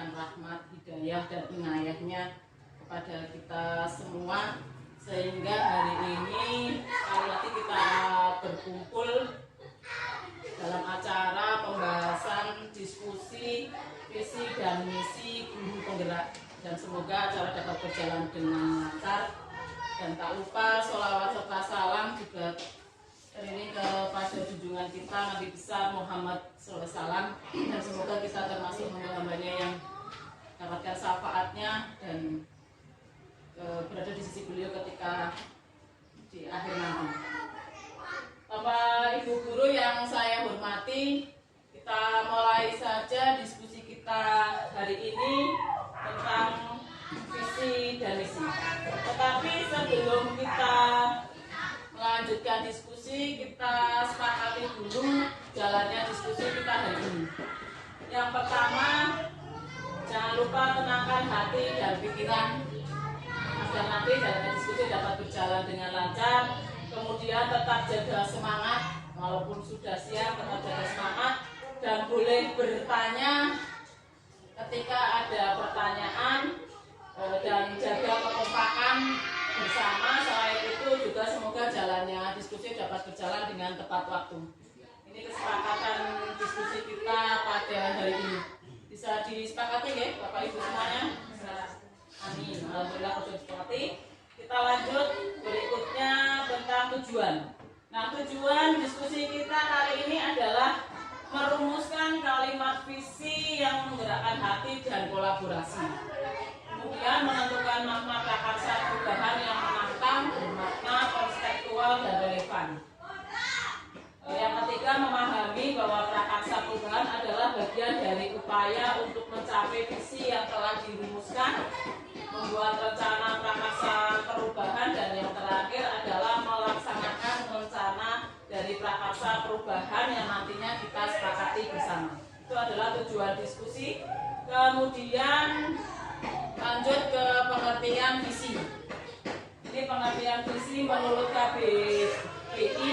memberikan rahmat, hidayah, dan inayahnya kepada kita semua, sehingga hari ini kali lagi kita berkumpul dalam acara pembahasan diskusi visi dan misi guru penggerak, dan semoga acara dapat berjalan dengan lancar. Dan tak lupa sholawat serta salam juga ini kepada junjungan kita Nabi besar Muhammad SAW, dan semoga kita termasuk hamba-hambanya yang dapatkan syafaatnya dan berada di sisi beliau ketika di akhir nanti. Bapak Ibu guru yang saya hormati, kita mulai saja diskusi kita hari ini tentang visi dan misi. Tetapi sebelum kita melanjutkan diskusi, kita sepakati dulu jalannya diskusi kita hari ini. Yang pertama, jangan lupa tenangkan hati dan pikiran agar nanti jalannya diskusi dapat berjalan dengan lancar. Kemudian tetap jaga semangat, walaupun sudah siang tetap jaga semangat, dan boleh bertanya ketika ada pertanyaan, dan jaga kekompakan bersama. Selain itu juga semoga jalannya diskusi dapat berjalan dengan tepat waktu. Ini kesepakatan diskusi kita pada hari ini. Bisa disepakati ya Bapak Ibu semuanya? Amin. Alhamdulillah sudah disepakati. Kita lanjut berikutnya tentang tujuan. Nah, tujuan diskusi kita kali ini adalah merumuskan kalimat visi yang menggerakkan hati dan kolaborasi. Kemudian menentukan makna prakarsa perubahan yang menantang, bermakna, konseptual, dan relevan. Yang ketiga, memahami bahwa prakarsa perubahan adalah bagian dari upaya untuk mencapai visi yang telah dirumuskan, membuat rencana prakarsa perubahan, dan yang terakhir adalah melaksanakan rencana dari prakarsa perubahan yang nantinya kita sepakati bersama. Itu adalah tujuan diskusi. Kemudian lanjut ke pengertian visi. Ini pengertian visi menurut KBBI,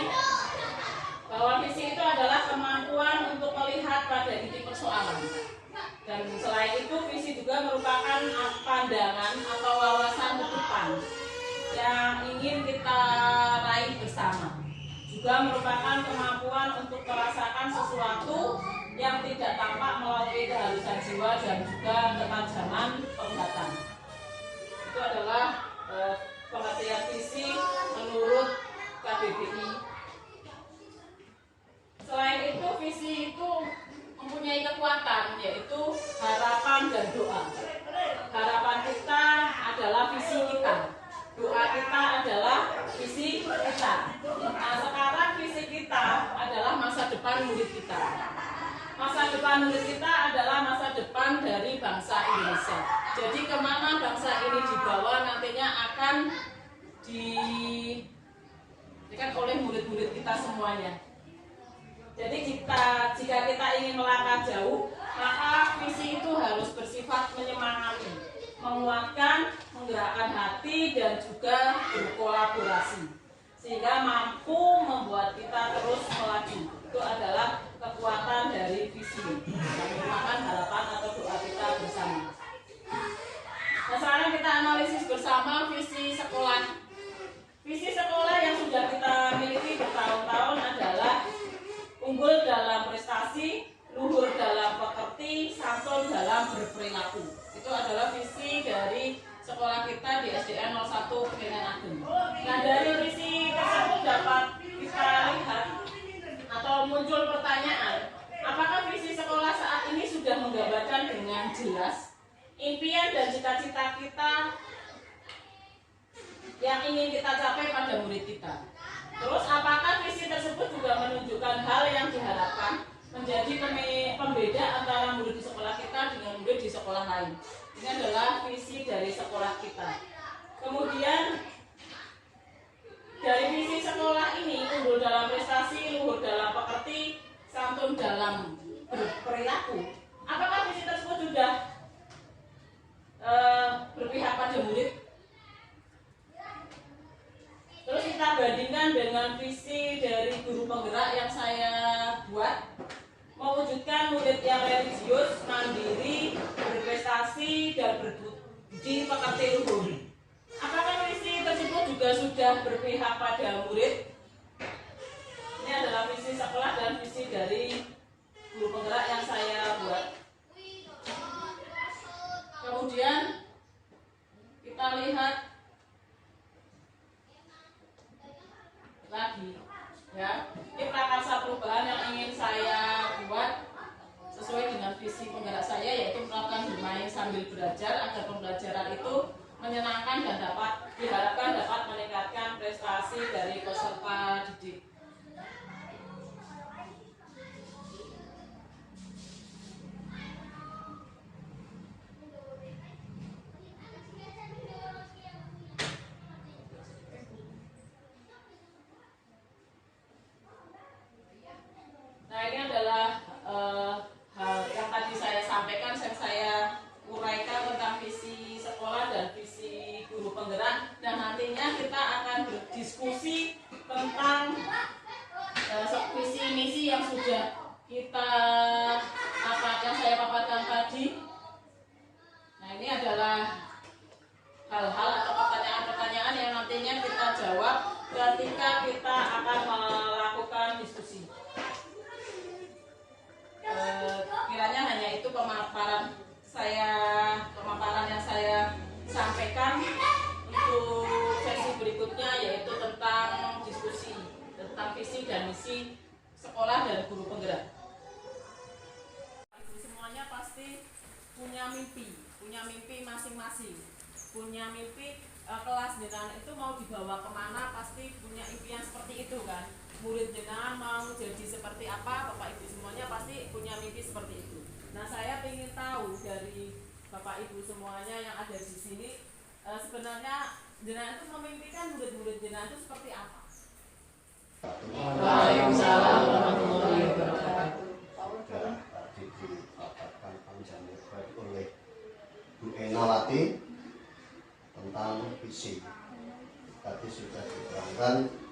bahwa visi itu adalah kemampuan untuk melihat pada inti persoalan. Dan selain itu, visi juga merupakan pandangan atau wawasan ke depan yang ingin kita raih bersama. Juga merupakan kemampuan untuk merasakan sesuatu yang tidak tampak melalui kehalusan jiwa dan juga ketajaman penglihatan. Itu adalah pengertian visi menurut KBBI. Selain itu, visi itu mempunyai kekuatan, yaitu harapan dan doa. Harapan kita adalah visi kita, doa kita adalah visi kita. Nah, sekarang visi kita adalah masa depan murid kita. Masa depan murid kita adalah masa depan dari bangsa Indonesia. Jadi kemana bangsa ini dibawa nantinya akan diberikan oleh murid-murid kita semuanya. Jadi jika kita ingin melangkah jauh, maka visi itu harus bersifat menyemangati, menguatkan, menggerakkan hati, dan juga berkolaborasi, sehingga mampu membuat kita terus melaju. Itu adalah kekuatan dari visi, yang merupakan harapan atau doa kita bersama. Nah, sekarang kita analisis bersama visi sekolah. Visi sekolah yang sudah kita miliki bertahun-tahun adalah unggul dalam prestasi, luhur dalam pekerti, santun dalam berperilaku. Itu adalah visi dari sekolah kita di SDN 01 Pengen Agung. Nah, dari visi tersebut dapat kita lihat atau muncul pertanyaan, apakah visi sekolah saat ini sudah menggambarkan dengan jelas impian dan cita-cita kita yang ingin kita capai pada murid kita? Terus apakah visi tersebut juga menunjukkan hal yang diharapkan menjadi pembeda antara murid di sekolah kita dengan murid di sekolah lain? Ini adalah visi dari sekolah kita. Kemudian dari visi sekolah ini, unggul dalam prestasi, luhur dalam pekerti, santun dalam berperilaku. Apakah visi tersebut sudah berpihak pada murid? Terus kita bandingkan dengan visi dari guru penggerak yang saya buat, mewujudkan murid yang religius, mandiri, berprestasi, dipekerti luhur. Apakah visi tersebut juga sudah berpihak pada murid? Ini adalah visi sekolah dan visi dari guru penggerak yang saya buat. Kemudian kita lihat lagi, ya. Ini prakarsa perubahan yang ingin saya buat sesuai dengan visi penggerak saya, yaitu melakukan bermain sambil belajar agar pembelajaran itu menyenangkan dan diharapkan dapat meningkatkan prestasi dari peserta didik. Nah, ini adalah hal yang tadi saya sampaikan, yang saya uraikan tentang visi sekolah dan visi guru penggerak, dan nantinya kita akan berdiskusi tentang visi misi yang sudah kita yang saya paparkan tadi. Nah, ini adalah hal-hal atau pertanyaan-pertanyaan yang nantinya kita jawab ketika kita akan melakukan diskusi. Kiranya hanya itu pemaparan yang saya sampaikan. Untuk sesi berikutnya yaitu tentang diskusi tentang visi dan misi sekolah dan guru penggerak. Ibu semuanya pasti punya mimpi masing-masing, punya mimpi kelas jenengan itu mau dibawa kemana, pasti punya impian seperti itu kan. Murid jenengan mau jadi seperti apa, Bapak Ibu semuanya pasti punya mimpi seperti itu. Nah, saya ingin tahu dari Bapak Ibu semuanya yang ada di sini, sebenarnya jenengan itu memimpikan murid-murid jenengan itu seperti apa? Waalaikumsalam warahmatullahi wabarakatuh. Tadi dipaparkan panjang lebar oleh Bu Enawati tentang visi. Tadi sudah diterangkan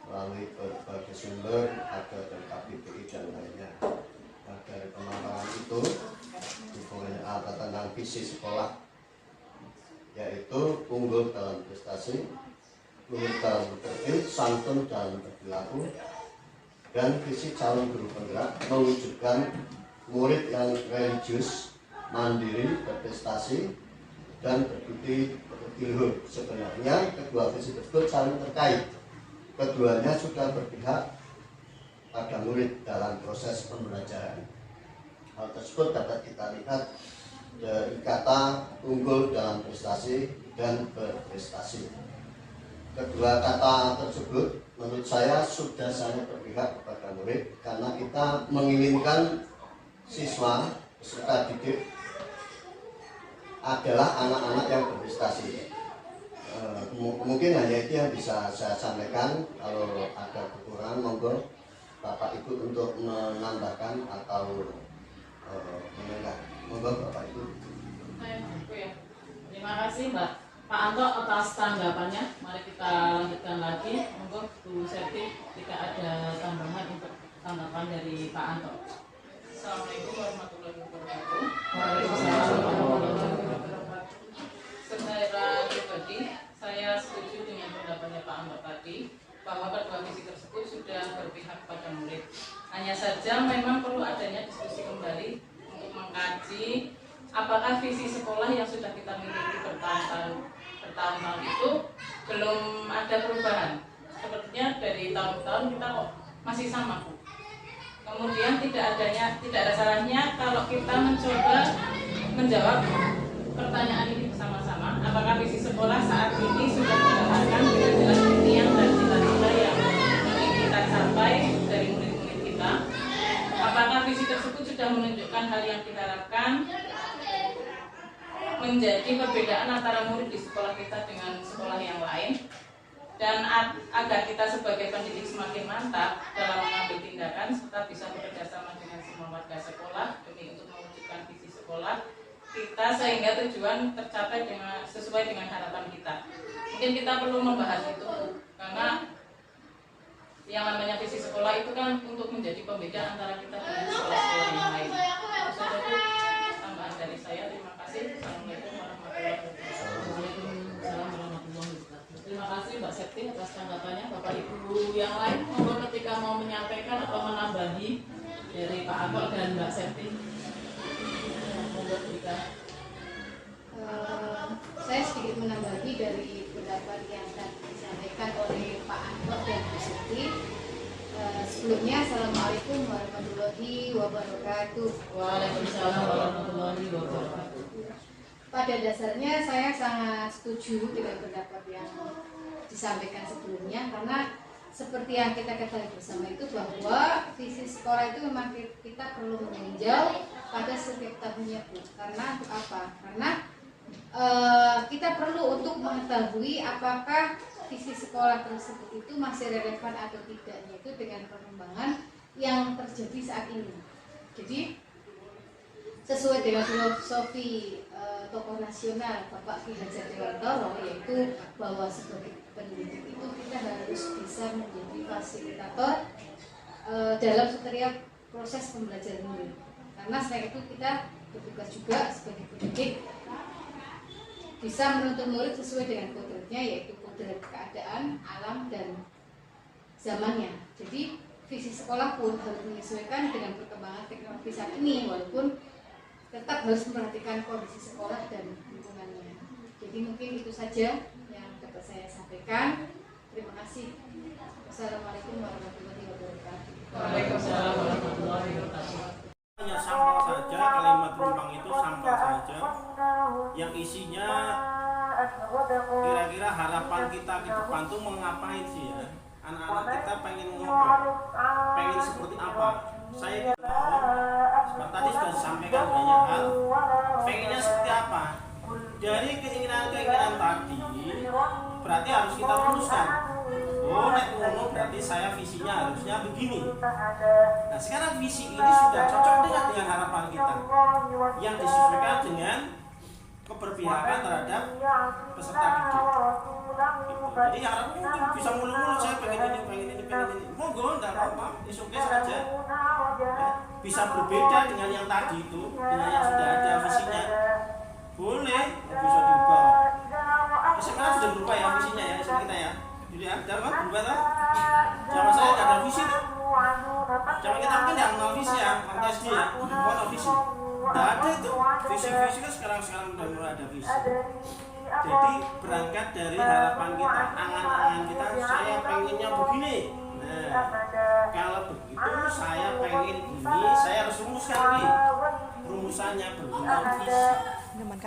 melalui berbagai sumber, ada dari KPPI dan lainnya. Nah, dari pemaparan itu hubungannya apa tentang visi sekolah, yaitu unggul dalam prestasi, luhur dalam bekerja, santun dalam berperilaku, dan visi calon guru penggerak mewujudkan murid yang religius, mandiri, berprestasi, dan berbudi luhur. Sebenarnya kedua visi tersebut saling terkait. Keduanya sudah berpihak pada murid dalam proses pembelajaran. Hal tersebut dapat kita lihat dari kata unggul dalam prestasi dan berprestasi. Kedua kata tersebut menurut saya sudah sangat berpihak kepada murid, karena kita menginginkan siswa peserta didik adalah anak-anak yang berprestasi. Mungkin hanya itu yang bisa saya sampaikan. Kalau ada kekurangan, monggo Bapak Ibu untuk menambahkan atau menambah. Monggo Bapak Ibu. Terima kasih Pak Anto atas tanggapannya. Mari kita lanjutkan lagi. Monggo Bu Septi jika ada tambahan untuk tanggapan dari Pak Anto. Assalamualaikum warahmatullahi wabarakatuh. Waalaikumsalam warahmatullahi wabarakatuh. Secara pribadi, saya setuju dengan pendapatnya Pak Anto tadi bahwa kedua visi tersebut sudah berpihak pada murid. Hanya saja memang perlu adanya diskusi kembali untuk mengkaji apakah visi sekolah yang sudah kita miliki bertahun-tahun itu belum ada perubahan. Sepertinya dari tahun-tahun kita kok masih sama, Bu. Kemudian tidak ada salahnya kalau kita mencoba menjawab pertanyaan ini bersama-sama. Apakah visi sekolah saat ini sudah mendapatkan dengan jelas impian dan cita-cita yang ingin kita capai dari murid-murid kita? Apakah visi tersebut sudah menunjukkan hal yang diharapkan, menjadi perbedaan antara murid di sekolah kita dengan sekolah yang lain, dan agar kita sebagai pendidik semakin mantap dalam mengambil tindakan serta bisa bekerjasama dengan semua warga sekolah demi untuk mewujudkan visi sekolah kita sehingga tujuan tercapai sesuai dengan harapan kita. Mungkin kita perlu membahas itu, karena yang namanya visi sekolah itu kan untuk menjadi pembeda antara kita dengan sekolah-sekolah yang lain. Itu saja, Bu, tambahan dari saya. Terima kasih. Assalamualaikum warahmatullahi wabarakatuh. Bapak Ibu yang lain monggo ketika mau menyampaikan atau menambahi dari Pak Akor dan Mbak Septi. Monggo jika saya sedikit menambahi dari pendapat yang tadi disampaikan oleh Pak Akor dan Bu Septi. Sebelumnya, Assalamualaikum warahmatullahi wabarakatuh. Waalaikumsalam warahmatullahi wabarakatuh. Pada dasarnya saya sangat setuju dengan pendapat yang disampaikan sebelumnya, karena seperti yang kita ketahui bersama itu bahwa visi sekolah itu memang kita perlu meninjau pada setiap tahunnya, Bu. Karena untuk apa? Karena kita perlu untuk mengetahui apakah visi sekolah tersebut itu masih relevan atau tidak, yaitu dengan perkembangan yang terjadi saat ini. Jadi sesuai dengan filosofi tokoh nasional Bapak Ki Hajar Dewantara, yaitu bahwa sebagai pendidik itu kita harus bisa menjadi fasilitator dalam setiap proses pembelajaran murid. Karena selain itu kita bertugas juga sebagai pendidik bisa menuntun murid sesuai dengan kodratnya, yaitu kodrat keadaan, alam, dan zamannya. Jadi visi sekolah pun harus menyesuaikan dengan perkembangan teknologi saat ini, walaupun tetap harus memperhatikan kondisi sekolah dan lingkungannya. Jadi mungkin itu saja yang dapat saya sampaikan. Terima kasih. Wassalamualaikum warahmatullahi wabarakatuh. Waalaikumsalam warahmatullahi wabarakatuh. Hanya sampel saja, kalimat rumpang itu sampel saja yang isinya kira-kira harapan kita ke depan tuh mau ngapain sih ya. Anak-anak kita pengen ngobrol, pengen seperti apa. Saya tidak tahu, seperti tadi sudah disampaikan banyak hal, pengennya seperti apa. Dari keinginan-keinginan tadi berarti harus kita rumuskan. Oh, nek ngono berarti saya visinya harusnya begini. Nah, sekarang visi ini sudah cocok dengan harapan kita yang disesuaikan dengan keberpihakan terhadap peserta didik. Gitu. Jadi harap mungkin bisa mulu-mulu saya pengen ini. Monggo, enggak apa-apa, oke saja. Ya, bisa berbeda dengan yang tadi itu, dengan yang sudah ada visinya. Boleh, bisa diubah. Sekarang sudah berubah ya visinya ya, kita ya. Jadi ada kan berubah kan? Zaman saya nggak ada visi tuh. Zaman kita mungkin nggak mengenal visi ya, waktu SD ya, bukan visi. Nggak ada itu. Visi kan sekarang udah mulai ada visi. Jadi berangkat dari harapan kita, angan-angan kita, saya pengennya begini. Nah, kalau begitu saya pengen ini, saya harus rumuskan ini. Rumusannya berbentuk visi.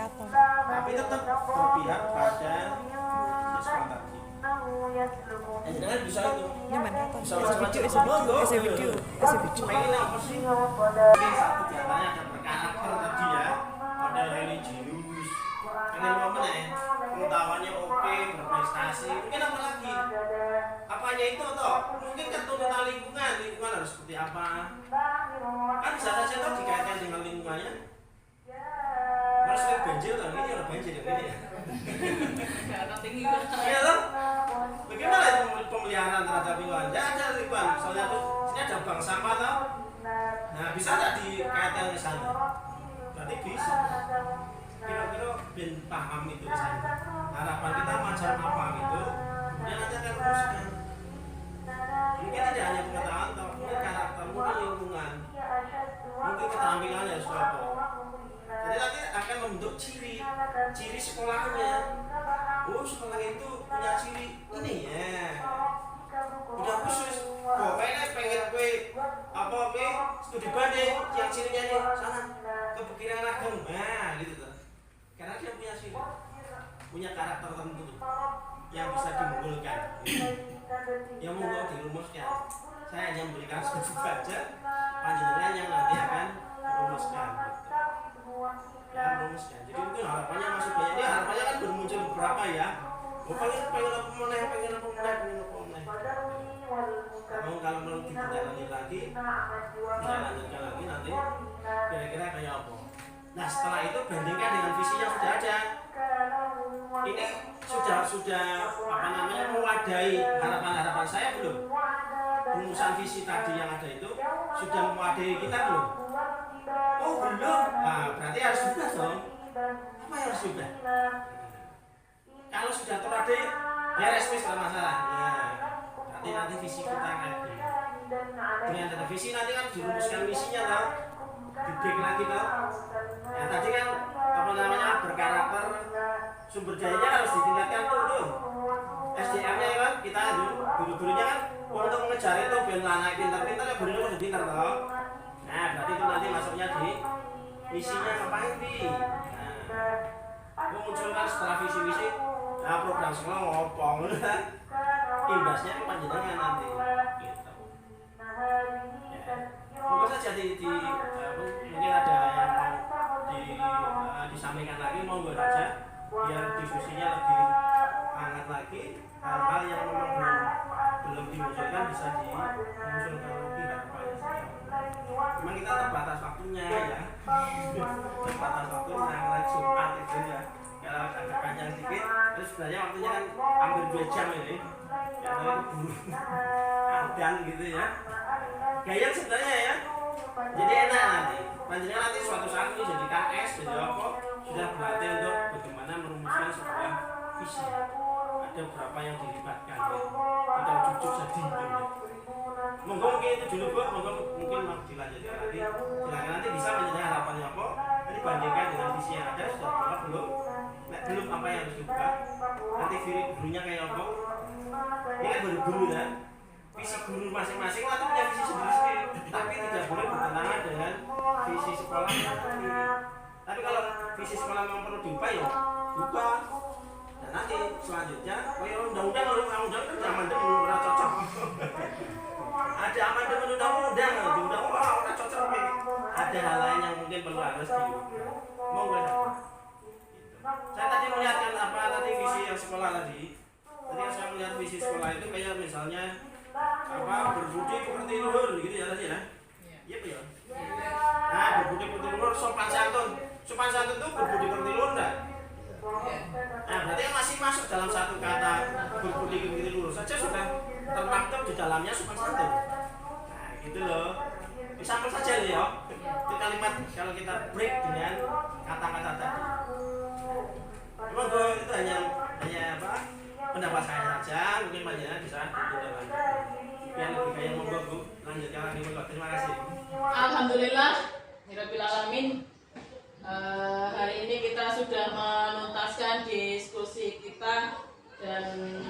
Tapi tetap berpihak pada sekolah tadi. Jangan bisa itu. Bisa video. Pengen apa sih? Mungkin satu diantaranya ada berkarakter tadi ya, ada religius. Pengen apa nih? Pengetahuannya oke, berprestasi. Mungkin apa lagi? Apanya itu toh? Mungkin kan tuntutan lingkungan harus seperti apa? Kan bisa saja toh dikaitkan dengan lingkungannya. Harus lihat banjir kan ini ada banjir ya ini ya. Karena tinggi. Iya toh? Bagaimana itu pemeliharaan terhadap lingkungan? Ya ada lingkungan. Misalnya tuh sini ada bank sampah toh. Nah bisa nggak dikaitkan ke sana? Berarti bisa. Kira-kira ben paham itu misalnya. Harapan kita macam apa gitu. Kemudian nanti akan rumuskan. Mungkin tidak hanya pengetahuan, tapi mungkin karakter, mungkin lingkungan, mungkin keterampilannya suatu. Jadi nanti akan membentuk ciri sekolahnya. Oh, sekolah itu punya ciri ini ya. Udah khusus. Pokoknya pengen gue apa gue studi banding yang cirinya nih sana kepikiran agam, nah gitu tuh. Karena dia punya ciri, punya karakter tertentu yang bisa dimunculkan. Yang mau dirumuskan. Saya hanya memberikan sedikit saja, panjenengan yang nanti akan merumuskan. Ya, merumuskan. Jadi mungkin harapannya masih banyak. Ini harapannya kan bermuncul beberapa ya. Oh, pengen apa meneh. Namun kalau mau dibandingkan lagi, bisa lanjutkan lagi nanti kira-kira kayak apa. Nah setelah itu bandingkan dengan visi yang sudah ada. Ini sudah apa namanya mewadahi harapan-harapan saya belum? Rumusan visi tadi yang ada itu sudah mewadahi kita belum? Oh belum. Nah berarti harus juga dong. Apa yang harus juga? Kalau sudah terwadahi, beres wis masalah. Nah, nanti visi kita kayak gini. Dengan ada visi nanti kan dirumuskan misinya kan, di break lagi kan. Ya tadi kan apa namanya berkarakter, sumber dayanya harus ditingkatkan dulu. SDM-nya kan kita guru-gurunya kan untuk mengejar itu biar anak pintar-pintar ya gurunya harus pintar toh. Nah berarti itu nanti masuknya di misinya ngapain bi? Nah, memunculkan setelah visi-visi, nah program sekolah ngopong, imbasnya ke panjenengan nanti. Gitu. Ya. Mungkin saja mungkin ada yang mau disampaikan lagi, monggo saja biar diskusinya lebih hangat lagi. Hal-hal yang memang belum dimunculkan bisa dimunculkan lagi harapannya. Memang kita terbatas waktunya ya, terbatas waktunya karena Jumat itu ya. Kalau agak panjang sedikit, terus sebenarnya waktunya kan hampir 2 jam ini. Ya tapi keburu adan gitu ya. Gaya sebenarnya ya. Jadi enak nanti. Panjenengan nanti suatu saat ini jadi KS, jadi apa? Sudah berarti untuk bagaimana merumuskan sebuah visi. Ada berapa yang dilibatkan ya. Tidak cukup saja gitu ya. Monggo mungkin itu dulu Bu, monggo mungkin mau dilanjutkan lagi. Silakan nanti bisa menjadi harapannya apa? Ini bandingkan dengan visi yang ada sudah berapa belum? Nek belum apa yang harus dibuka? Nanti gurunya kayak apa? Ini kan baru guru ya. Visi guru masing-masing nanti punya visi sendiri-sendiri, tapi tidak boleh bertentangan dengan visi sekolah. Tapi kalau visi sekolah memang perlu diubah ya ubah. Dan nanti selanjutnya, undang-undang kan amandemen ora cocok. Ada amandemen undang-undang, diundang ora cocok. Ada hal lain yang mungkin perlu harus diubah. Monggo. Saya tadi melihatkan apa tadi visi yang sekolah tadi. Tadi saya melihat visi sekolah itu kayak misalnya apa berbudi pekerti luhur gitu ya tadi ya. Iya Pak ya. Nah, berbudi pekerti luhur sopan santun. Sopan santun itu berbudi pekerti luhur enggak? Nah, berarti kan masih masuk dalam satu kata berbudi pekerti luhur saja sudah termaktub di dalamnya sopan santun. Nah, gitu loh. Sampel saja nih ya. Itu kalimat kalau kita break dengan kata-kata tadi. Memang itu hanya apa? Pendapat saya saja, mungkin panjenengan bisa ditindaklanjuti. Yang lebih kayak monggo Bu, lanjutkan lagi monggo. Terima kasih. Alhamdulillah, Rabbil Alamin. Hari ini kita sudah menuntaskan diskusi kita dan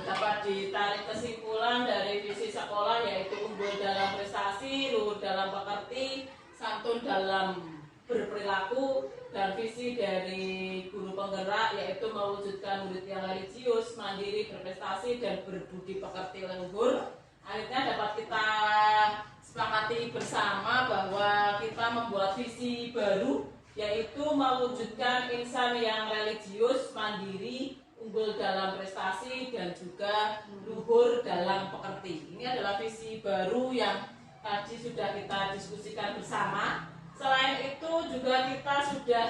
dapat ditarik kesimpulan dari visi sekolah yaitu unggul dalam prestasi, luhur dalam pekerti, santun dalam berperilaku, dan visi dari guru penggerak yaitu mewujudkan murid yang religius, mandiri, berprestasi, dan berbudi pekerti luhur. Akhirnya dapat kita sepakati bersama bahwa kita membuat visi baru yaitu mewujudkan insan yang religius, mandiri, unggul dalam prestasi, dan juga luhur dalam pekerti. Ini adalah visi baru yang tadi sudah kita diskusikan bersama. Selain itu juga kita sudah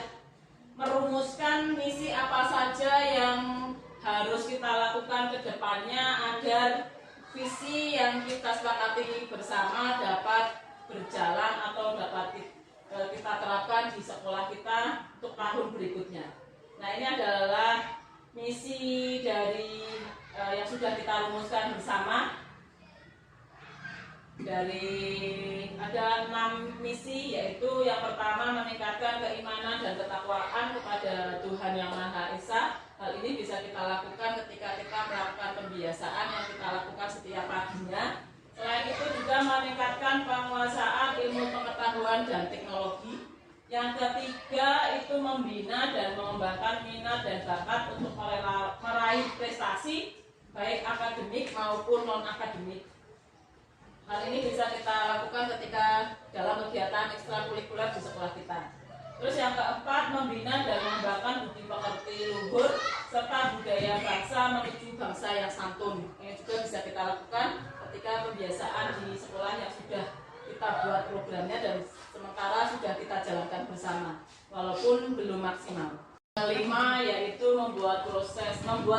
merumuskan misi apa saja yang harus kita lakukan ke depannya agar visi yang kita sepakati bersama dapat berjalan atau dapat kita terapkan di sekolah kita untuk tahun berikutnya. Nah, ini adalah misi dari yang sudah kita rumuskan bersama. Dari ada 6 misi, yaitu yang pertama meningkatkan keimanan dan ketakwaan kepada Tuhan Yang Maha Esa. Hal ini bisa kita lakukan ketika kita melakukan pembiasaan yang kita lakukan setiap paginya. Selain itu juga meningkatkan penguasaan ilmu pengetahuan dan teknologi. Yang ketiga itu membina dan mengembangkan minat dan bakat untuk meraih prestasi baik akademik maupun non-akademik. Hal ini bisa kita lakukan ketika dalam kegiatan ekstrakurikuler di sekolah kita. Terus yang keempat, membina dan mengembangkan budi pekerti luhur serta budaya bangsa menuju bangsa yang santun. Ini juga bisa kita lakukan ketika pembiasaan di sekolah yang sudah kita buat programnya dan sementara sudah kita jalankan bersama, walaupun belum maksimal. Kelima yaitu membuat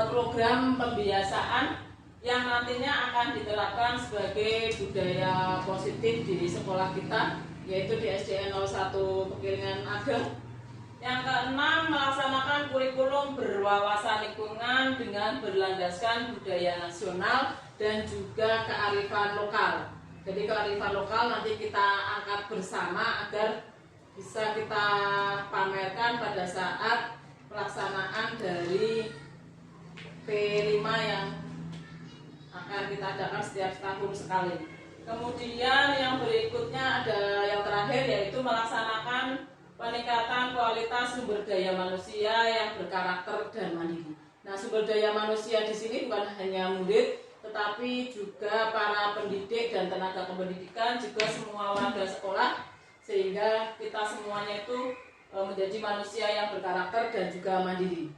program pembiasaan yang nantinya akan diterapkan sebagai budaya positif di sekolah kita, yaitu di SDN 01 Pekiringan Ageng. Yang keenam, melaksanakan kurikulum berwawasan lingkungan dengan berlandaskan budaya nasional dan juga kearifan lokal. Jadi kearifan lokal nanti kita angkat bersama agar bisa kita pamerkan pada saat pelaksanaan dari P5 yang akan kita adakan setiap tahun sekali. Kemudian yang berikutnya ada yang terakhir, yaitu melaksanakan peningkatan kualitas sumber daya manusia yang berkarakter dan mandiri. Nah, sumber daya manusia di sini bukan hanya murid, tetapi juga para pendidik dan tenaga kependidikan, juga semua warga sekolah, sehingga kita semuanya itu menjadi manusia yang berkarakter dan juga mandiri.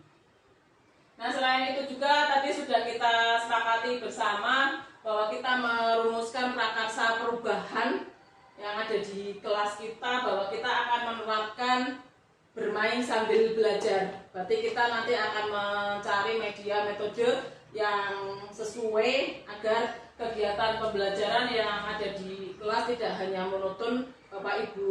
Nah, selain itu juga tadi sudah kita sepakati bersama bahwa kita merumuskan prakarsa perubahan yang ada di kelas kita, bahwa kita akan menerapkan bermain sambil belajar. Berarti kita nanti akan mencari media metode yang sesuai agar kegiatan pembelajaran yang ada di kelas tidak hanya monoton Bapak Ibu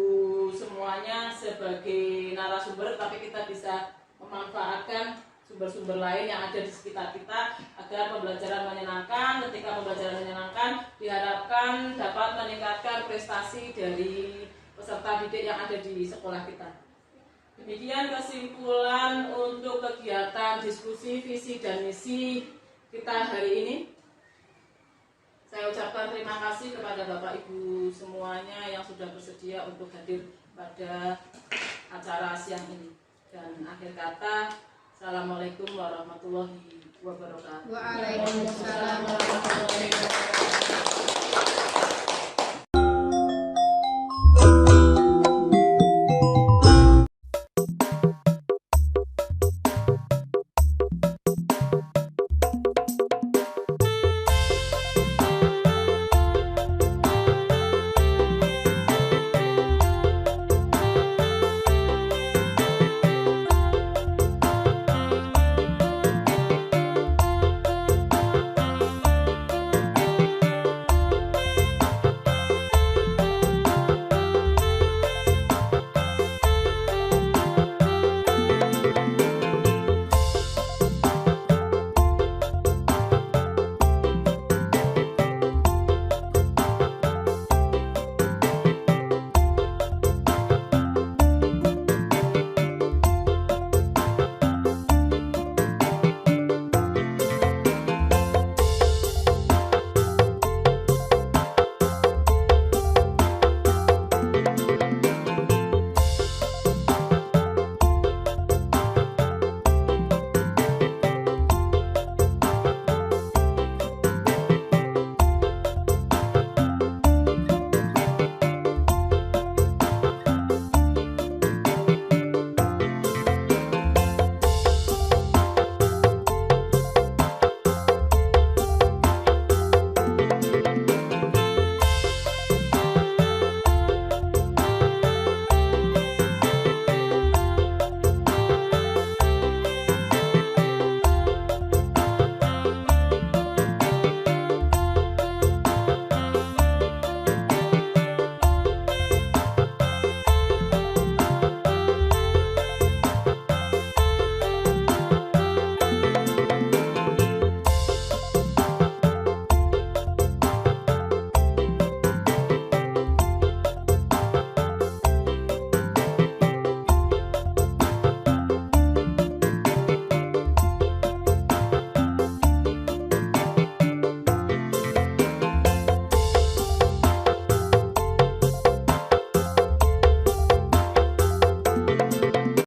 semuanya sebagai narasumber, tapi kita bisa memanfaatkan sumber-sumber lain yang ada di sekitar kita agar pembelajaran menyenangkan. Ketika pembelajaran menyenangkan, diharapkan dapat meningkatkan prestasi dari peserta didik yang ada di sekolah kita. Demikian kesimpulan untuk kegiatan diskusi visi dan misi kita hari ini. Saya ucapkan terima kasih kepada Bapak Ibu semuanya yang sudah bersedia untuk hadir pada acara siang ini. Dan akhir kata, Assalamualaikum warahmatullahi wabarakatuh. Waalaikumsalam warahmatullahi wabarakatuh.